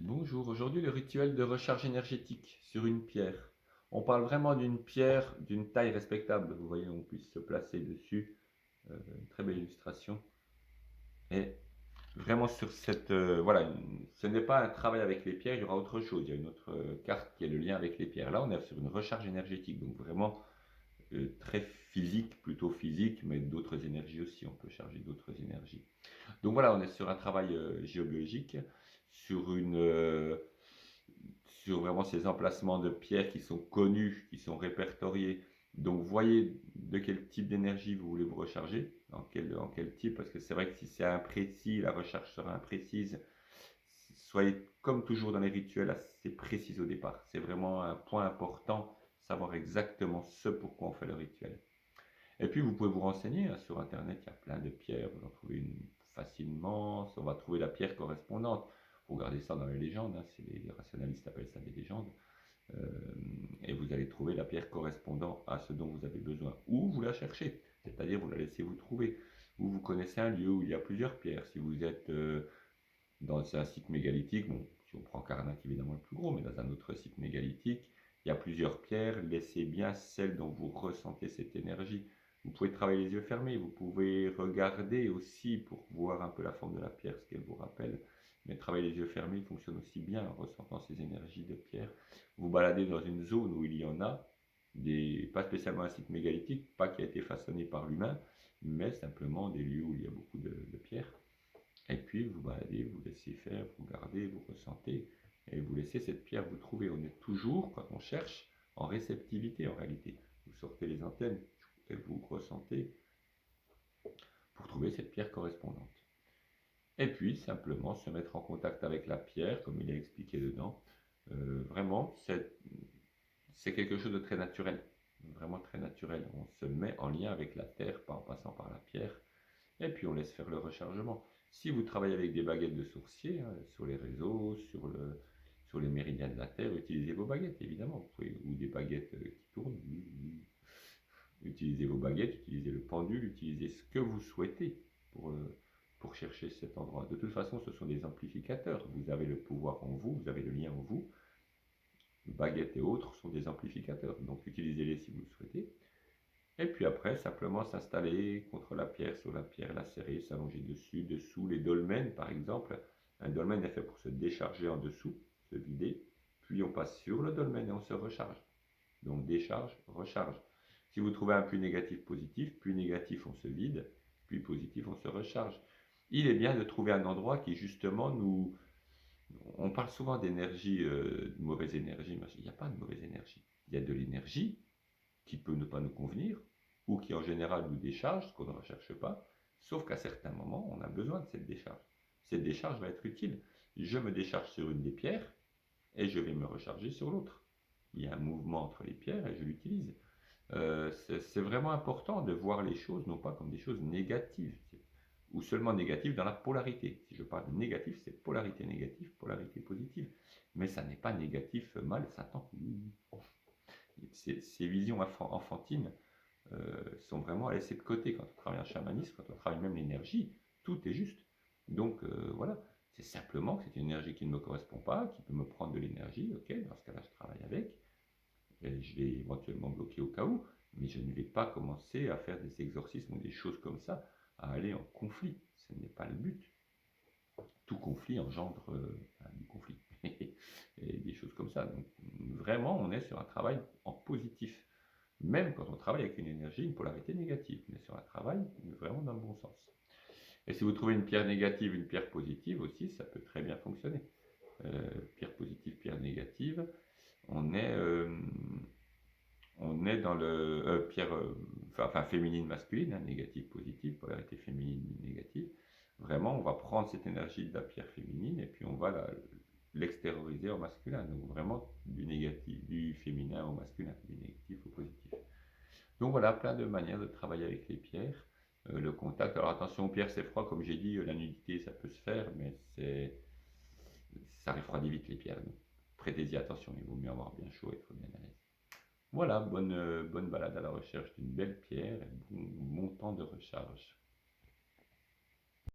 Bonjour, aujourd'hui le rituel de recharge énergétique sur une pierre. On parle vraiment d'une pierre d'une taille respectable. Vous voyez, on puisse se placer dessus. Une très belle illustration. Et vraiment sur cette... voilà, ce n'est pas un travail avec les pierres, il y aura autre chose. Il y a une autre carte qui est le lien avec les pierres. Là, on est sur une recharge énergétique. Donc vraiment très physique, plutôt physique, mais d'autres énergies aussi. On peut charger d'autres énergies. Donc voilà, on est sur un travail géobiologique, sur sur vraiment ces emplacements de pierres qui sont connus, qui sont répertoriés. Donc voyez de quel type d'énergie vous voulez vous recharger, en quel type, parce que c'est vrai que si c'est imprécis, la recherche sera imprécise. Soyez comme toujours dans les rituels assez précis au départ. C'est vraiment un point important, savoir exactement ce pourquoi on fait le rituel. Et puis vous pouvez vous renseigner sur internet, il y a plein de pierres, vous en trouvez une facilement, on va trouver la pierre correspondante. Vous regardez ça dans les légendes, hein, les rationalistes appellent ça des légendes. Euh, et vous allez trouver la pierre correspondant à ce dont vous avez besoin. Ou vous la cherchez, c'est-à-dire vous la laissez vous trouver. Ou vous connaissez un lieu où il y a plusieurs pierres. Si vous êtes dans un site mégalithique, bon, si on prend Karnak évidemment le plus gros, mais dans un autre site mégalithique, il y a plusieurs pierres, laissez bien celle dont vous ressentez cette énergie. Vous pouvez travailler les yeux fermés, vous pouvez regarder aussi pour voir un peu la forme de la pierre, ce qu'elle vous rappelle. Mais travailler les yeux fermés fonctionne aussi bien en ressentant ces énergies de pierre. Vous baladez dans une zone où il y en a, pas spécialement un site mégalithique, pas qui a été façonné par l'humain, mais simplement des lieux où il y a beaucoup de pierres. Et puis vous baladez, vous laissez faire, vous gardez, vous ressentez, et vous laissez cette pierre vous trouver. On est toujours, quand on cherche, en réceptivité en réalité. Vous sortez les antennes et vous ressentez pour trouver cette pierre correspondante. Et puis simplement se mettre en contact avec la pierre, comme il est expliqué dedans. Vraiment, c'est quelque chose de très naturel, vraiment très naturel. On se met en lien avec la terre en passant par la pierre. Et puis on laisse faire le rechargement. Si vous travaillez avec des baguettes de sourcier, hein, sur les réseaux, sur les méridiens de la Terre, utilisez vos baguettes évidemment. Vous pouvez, ou des baguettes qui tournent. Utilisez vos baguettes, utilisez le pendule, utilisez ce que vous souhaitez pour, pour chercher cet endroit. De toute façon, ce sont des amplificateurs. Vous avez le pouvoir en vous, vous avez le lien en vous. Baguettes et autres sont des amplificateurs. Donc utilisez-les si vous le souhaitez. Et puis après, simplement s'installer contre la pierre, sur la pierre, la serrer, s'allonger dessus, dessous. Les dolmens, par exemple, un dolmen est fait pour se décharger en dessous, se vider. Puis on passe sur le dolmen et on se recharge. Donc décharge, recharge. Si vous trouvez un puits négatif, positif, puits négatif, on se vide, puits positif, on se recharge. Il est bien de trouver un endroit qui justement nous... On parle souvent d'énergie, de mauvaise énergie, mais il n'y a pas de mauvaise énergie. Il y a de l'énergie qui peut ne pas nous convenir, ou qui en général nous décharge, ce qu'on ne recherche pas, sauf qu'à certains moments, on a besoin de cette décharge. Cette décharge va être utile. Je me décharge sur une des pierres, et je vais me recharger sur l'autre. Il y a un mouvement entre les pierres, et je l'utilise. C'est vraiment important de voir les choses, non pas comme des choses négatives, ou seulement négatives dans la polarité. Si je parle de négatif, c'est polarité négative, polarité positive. Mais ça n'est pas négatif, mal, Satan. Ces visions enfantines sont vraiment à laisser de côté quand on travaille en chamanisme, quand on travaille même l'énergie, tout est juste. Donc voilà, c'est simplement que c'est une énergie qui ne me correspond pas, qui peut me prendre de l'énergie, ok, dans ce cas-là je travaille avec, et je vais éventuellement bloquer au cas où, mais je ne vais pas commencer à faire des exorcismes ou des choses comme ça, à aller en conflit, ce n'est pas le but. Tout conflit engendre du conflit, et des choses comme ça. Donc vraiment on est sur un travail en positif. Même quand on travaille avec une énergie, une polarité négative, mais sur un travail vraiment dans le bon sens. Et si vous trouvez une pierre négative, une pierre positive aussi, ça peut très bien fonctionner. Pierre positive, pierre négative, on est, euh, on est dans le pierre, enfin féminine, masculine, hein, négative, positive, polarité féminine, négative. Vraiment, on va prendre cette énergie de la pierre féminine et puis on va l'extérioriser au masculin. Donc vraiment du négatif, du féminin au masculin, du négatif au positif. Donc voilà, plein de manières de travailler avec les pierres. Le contact, alors attention aux pierres, c'est froid, comme j'ai dit, la nudité ça peut se faire, mais ça refroidit vite les pierres. Donc prêtez-y attention, il vaut mieux avoir bien chaud et être bien à l'aise. Voilà, bonne balade à la recherche d'une belle pierre et bon temps de recharge.